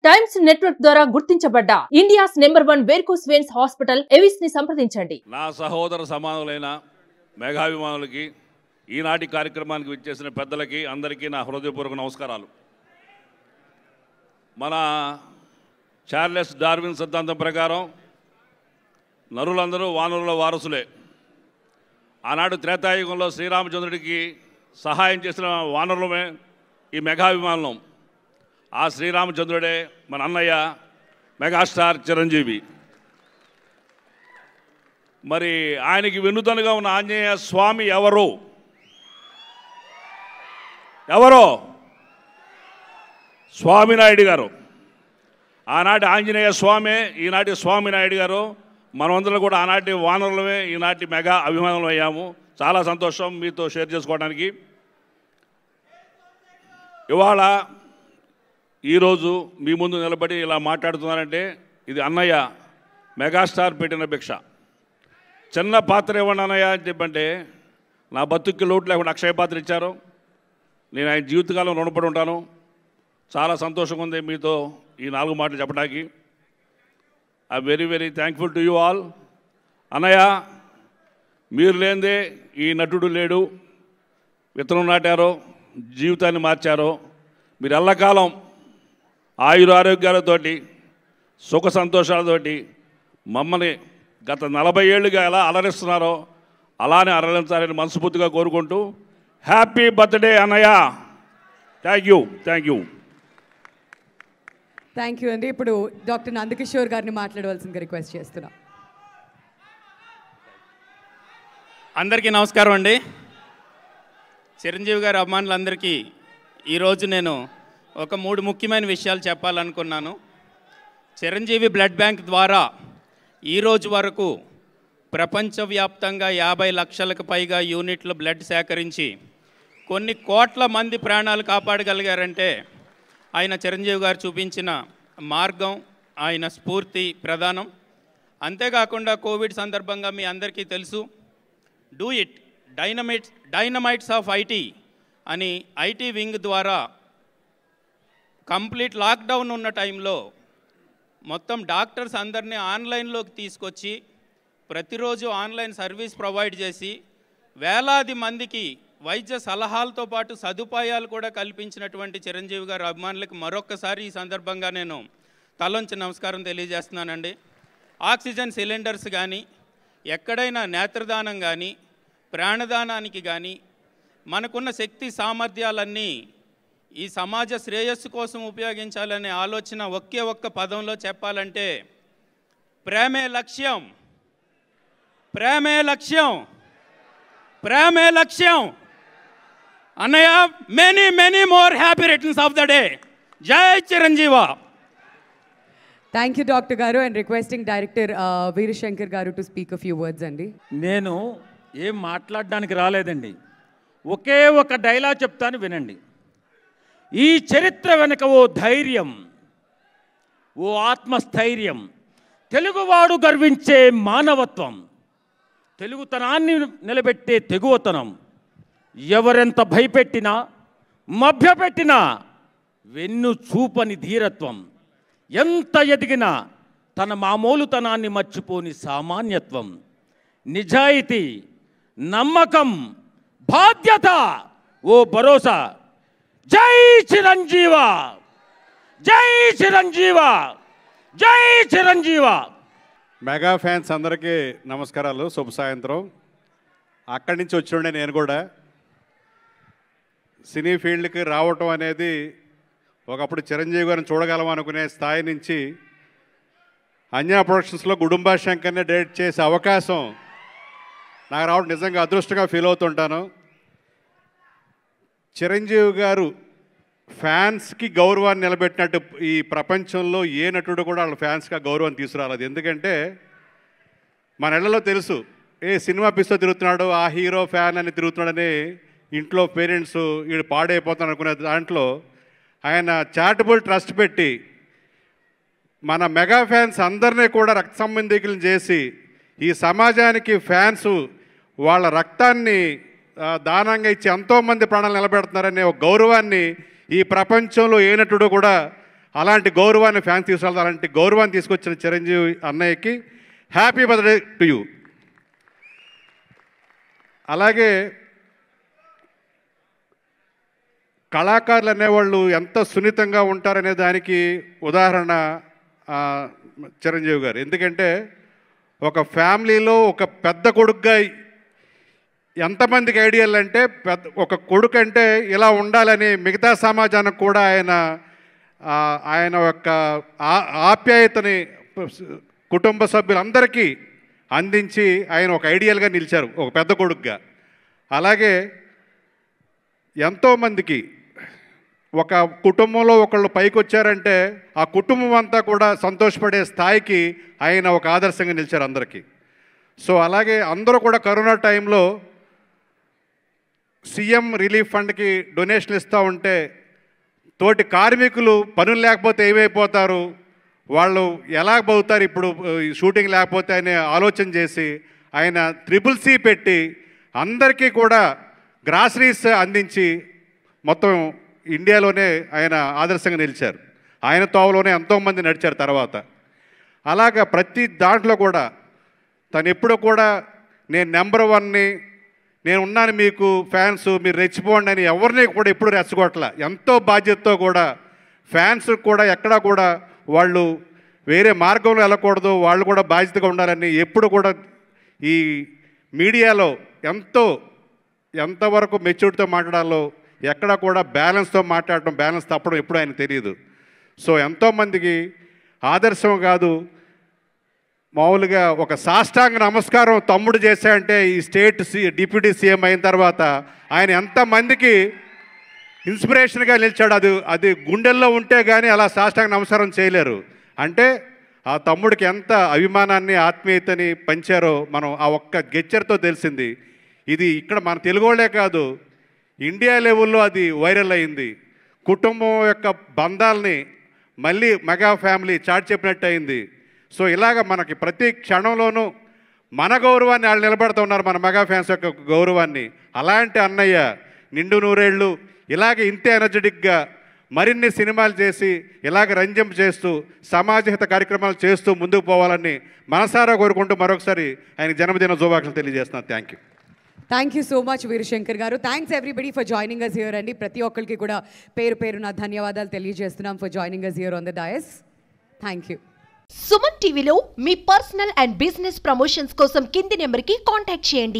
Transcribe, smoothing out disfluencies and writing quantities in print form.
Times network ద్వారా గుర్తించబడ్డ India's number 1 varicose veins hospital Avis ని సంప్రదించండి. నా సహోదర సమానులైన మేఘాభిమానులకి ఈనాటి కార్యక్రమానికి విచ్చేసిన పెద్దలకి అందరికీ నా హృదయపూర్వక నమస్కారాలు. మన చార్లెస్ డార్విన్ సిద్ధాంతం ప్రకారం నరులందరూ వానరుల వారసులే. ఆనాడు త్రేతాయుగంలో శ్రీరామచంద్రుడికి సహాయం చేసిన వానరులమే ఈ మెగాభిమానులం. ఆ శ్రీరామచంద్రుడే మన అన్నయ్య మెగాస్టార్ చిరంజీవి. మరి ఆయనకి వెన్నుదన్నుగా ఉన్న ఆంజనేయ స్వామి ఎవరో స్వామినాయుడు గారు. ఆనాటి ఆంజనేయ స్వామి, ఈనాటి స్వామినాయుడు గారు. మనమందరం కూడా ఆనాటి వానరులమే, ఈనాటి మెగా అభిమానులు అయ్యాము. చాలా సంతోషం మీతో షేర్ చేసుకోవడానికి. ఇవాళ ఈరోజు మీ ముందు నిలబడి ఇలా మాట్లాడుతున్నారంటే ఇది అన్నయ్య మెగాస్టార్ పెట్టిన భిక్ష. చిన్న పాత్ర ఇవ్వండి అన్నయ్య అని చెప్పంటే నా బతుక్కి లోటు లేకుండా అక్షయ పాత్ర ఇచ్చారు. నేను ఆయన జీవితకాలం రుణపడి ఉంటాను. చాలా సంతోషంగా ఉంది మీతో ఈ 4 మాటలు చెప్పడానికి. I very very thankful to you all. అన్నయ్య, మీరు లేనిదే ఈ నటుడు లేడు. విత్తనం నాటారో, జీవితాన్ని మార్చారో. మీరు ఎల్లకాలం ఆయురారోగ్యాలతోటి, సుఖ సంతోషాలతోటి మమ్మల్ని గత 40 ఏళ్ళుగా ఎలా అలరిస్తున్నారో అలానే అలరించాలని మనస్ఫూర్తిగా కోరుకుంటూ హ్యాపీ బర్త్డే అన్నయ్య. Thank you. థ్యాంక్ యూ అండి. ఇప్పుడు డాక్టర్ నందకిషోర్ గారిని మాట్లాడవలసిందిగా రిక్వెస్ట్ చేస్తున్నాం. అందరికీ నమస్కారం అండి. చిరంజీవి గారి అభిమానులందరికీ ఈరోజు నేను ఒక 3 ముఖ్యమైన విషయాలు చెప్పాలనుకున్నాను. చిరంజీవి బ్లడ్ బ్యాంక్ ద్వారా ఈరోజు వరకు ప్రపంచవ్యాప్తంగా 50 లక్షలకు పైగా యూనిట్ల బ్లడ్ సేకరించి కొన్ని కోట్ల మంది ప్రాణాలు కాపాడగలిగారంటే ఆయన చిరంజీవి గారు చూపించిన మార్గం, ఆయన స్ఫూర్తి ప్రధానం. అంతేకాకుండా కోవిడ్ సందర్భంగా మీ అందరికీ తెలుసు, do it dynamites of IT అని ఐటీ వింగ్ ద్వారా కంప్లీట్ లాక్డౌన్ ఉన్న టైంలో మొత్తం డాక్టర్స్ అందరినీ ఆన్లైన్లోకి తీసుకొచ్చి ప్రతిరోజు ఆన్లైన్ సర్వీస్ ప్రొవైడ్ చేసి వేలాది మందికి వైద్య సలహాలతో పాటు సదుపాయాలు కూడా కల్పించినటువంటి చిరంజీవి గారి అభిమానులకు మరొక్కసారి ఈ సందర్భంగా నేను తలొంచి నమస్కారం తెలియజేస్తున్నానండి. ఆక్సిజన్ సిలిండర్స్ కానీ, ఎక్కడైనా నేత్రదానం కానీ, ప్రాణదానానికి కానీ మనకున్న శక్తి సామర్థ్యాలన్నీ ఈ సమాజ శ్రేయస్సు కోసం ఉపయోగించాలనే ఆలోచన ఒక్క పదంలో చెప్పాలంటే ప్రేమే లక్ష్యం, ప్రేమే లక్ష్యం, ప్రేమే లక్ష్యం. అన్నయ్య, many more happy returns of the day. జై చిరంజీవ. థ్యాంక్ యూ డాక్టర్ గారు. అండ్ రిక్వెస్టింగ్ డైరెక్టర్ వీరశంకర్ గారు to speak a few words అండి. నేను ఏం మాట్లాడడానికి రాలేదండి. ఒకే ఒక డైలాగ్ చెప్తాను, వినండి. ఈ చరిత్ర వెనక ఓ ధైర్యం, ఓ ఆత్మస్థైర్యం, తెలుగువాడు గర్వించే మానవత్వం, తెలుగుతనాన్ని నిలబెట్టే తెగువతనం, ఎవరెంత భయపెట్టినా మభ్యపెట్టినా వెన్ను చూపని ధీరత్వం, ఎంత ఎదిగినా తన మామూలుతనాన్ని మర్చిపోని సామాన్యత్వం, నిజాయితీ, నమ్మకం, బాధ్యత, ఓ భరోసా. జై చిరంజీవ, జై చిరంజీవ, జై చిరంజీవ. మెగా ఫ్యాన్స్ అందరికీ నమస్కారాలు, శుభ సాయంత్రం. అక్కడి నుంచి వచ్చిండే నేను కూడా సినీ ఫీల్డ్కి రావటం అనేది ఒకప్పుడు చిరంజీవి గారిని చూడగలం అనుకునే స్థాయి నుంచి అన్యా ప్రొడక్షన్స్లో గుడుంబా శంకర్ని డైరెక్ట్ చేసే అవకాశం నాకు రావడం నిజంగా అదృష్టంగా ఫీల్ అవుతుంటాను. చిరంజీవి గారు ఫ్యాన్స్కి గౌరవాన్ని నిలబెట్టినట్టు ఈ ప్రపంచంలో ఏ నటుడు కూడా వాళ్ళ ఫ్యాన్స్కి గౌరవాన్ని తీసుకురాలేదు. ఎందుకంటే మన ఇళ్లలో తెలుసు, ఏ సినిమా పిస్తో తిరుగుతున్నాడు, ఆ హీరో ఫ్యాన్ అని తిరుగుతున్నాడని ఇంట్లో పేరెంట్స్ వీడు పాడైపోతాను అనుకునే దాంట్లో ఆయన చారిటబుల్ ట్రస్ట్ పెట్టి మన మెగా ఫ్యాన్స్ అందరినీ కూడా రక్త సంబంధికులను చేసి ఈ సమాజానికి ఫ్యాన్స్ వాళ్ళ రక్తాన్ని దానంగా ఇచ్చి ఎంతోమంది ప్రాణాలు నిలబెడుతున్నారనే ఒక గౌరవాన్ని ఈ ప్రపంచంలో ఏ నటుడు కూడా అలాంటి గౌరవాన్ని ఫ్యాన్స్ తీసుకెళ్తారు. అలాంటి గౌరవాన్ని తీసుకొచ్చిన చిరంజీవి అన్నయ్యకి హ్యాపీ బర్త్డే టు యూ. అలాగే కళాకారులు అనేవాళ్ళు ఎంత సున్నితంగా ఉంటారనే దానికి ఉదాహరణ చిరంజీవి గారు. ఎందుకంటే ఒక ఫ్యామిలీలో ఒక పెద్ద కొడుకుగా ఎంతమందికి ఐడియాలు అంటే ఒక కొడుకు అంటే ఇలా ఉండాలని మిగతా సమాజానికి కూడా ఆయన యొక్క ఆప్యాయతని కుటుంబ సభ్యులందరికీ అందించి ఆయన ఒక ఐడియల్గా నిలిచారు ఒక పెద్ద కొడుకుగా. అలాగే ఎంతోమందికి ఒక కుటుంబంలో ఒకళ్ళు పైకి వచ్చారంటే ఆ కుటుంబం అంతా కూడా సంతోషపడే స్థాయికి ఆయన ఒక ఆదర్శంగా నిలిచారు అందరికీ. సో అలాగే అందరూ కూడా కరోనా టైంలో సీఎం రిలీఫ్ ఫండ్కి డొనేషన్లు ఇస్తూ ఉంటే తోటి కార్మికులు పనులు లేకపోతే ఏమైపోతారు, వాళ్ళు ఎలా బతుకుతారు ఇప్పుడు షూటింగ్ లేకపోతే అనే ఆలోచన చేసి ఆయన CCC పెట్టి అందరికీ కూడా గ్రాసరీస్ అందించి మొత్తం ఇండియాలోనే ఆయన ఆదర్శంగా నిలిచారు. ఆయన తోవలోనే ఎంతోమంది నడిచారు తర్వాత. అలాగా ప్రతి దాంట్లో కూడా తను ఎప్పుడూ కూడా నేను నెంబర్ 1ని, నేను ఉన్నాను మీకు ఫ్యాన్స్ మీరు రెచ్చిపోండి అని ఎవరిని కూడా ఎప్పుడు రెచ్చగొట్టలే. ఎంతో బాధ్యతతో కూడా ఫ్యాన్స్ కూడా ఎక్కడా కూడా వాళ్ళు వేరే మార్గంలో వెళ్ళకూడదు, వాళ్ళు కూడా బాధ్యతగా ఉండాలని ఎప్పుడు కూడా ఈ మీడియాలో ఎంతవరకు మెచ్యూరిటీతో మాట్లాడాలో ఎక్కడా కూడా బ్యాలెన్స్తో మాట్లాడటం, బ్యాలెన్స్ తప్పడం ఎప్పుడు ఆయన తెలియదు. సో ఎంతోమందికి ఆదర్శం కాదు, మామూలుగా ఒక సాష్టాంగ నమస్కారం తమ్ముడు చేశాయంటే ఈ స్టేట్ డిప్యూటీ సీఎం అయిన తర్వాత ఆయన ఎంతమందికి ఇన్స్పిరేషన్గా నిలిచాడు. అది గుండెల్లో ఉంటే కానీ అలా సాష్టాంగ నమస్కారం చేయలేరు. అంటే ఆ తమ్ముడికి ఎంత అభిమానాన్ని ఆత్మీయతని పంచారో మనం ఆ ఒక్క గెచ్చర్తో తెలిసింది. ఇది ఇక్కడ మన తెలుగోళ్ళే కాదు, ఇండియా లెవెల్లో అది వైరల్ అయింది. కుటుంబం యొక్క బంధాలని మళ్ళీ మెగా ఫ్యామిలీ చాటి చెప్పినట్టు అయింది. సో ఇలాగ మనకి ప్రతి క్షణంలోనూ మన గౌరవాన్ని వాళ్ళు నిలబడుతూ ఉన్నారు, మన మెగా ఫ్యాన్స్ యొక్క గౌరవాన్ని. అలాంటి అన్నయ్య నిండు నూరేళ్ళు ఇలాగ ఇంతే ఎనర్జెటిక్గా మరిన్ని సినిమాలు చేసి ఇలాగ రంజం చేస్తూ సమాజహిత కార్యక్రమాలు చేస్తూ ముందుకు పోవాలని మనసారా కోరుకుంటూ మరొకసారి ఆయన జన్మదిన శుభాకాంక్షలు తెలియజేస్తున్నాను. Thank you. Thank you so much Veerashankar గారు. Thanks everybody for joining us here అండి. ప్రతి ఒక్కరికి కూడా పేరున ధన్యవాదాలు తెలియజేస్తున్నాం for joining us here on the dais. Thank you. Suman టీవీలో మీ పర్సనల్ అండ్ బిజినెస్ ప్రమోషన్స్ కోసం కింది నెంబర్కి కాంటాక్ట్ చేయండి.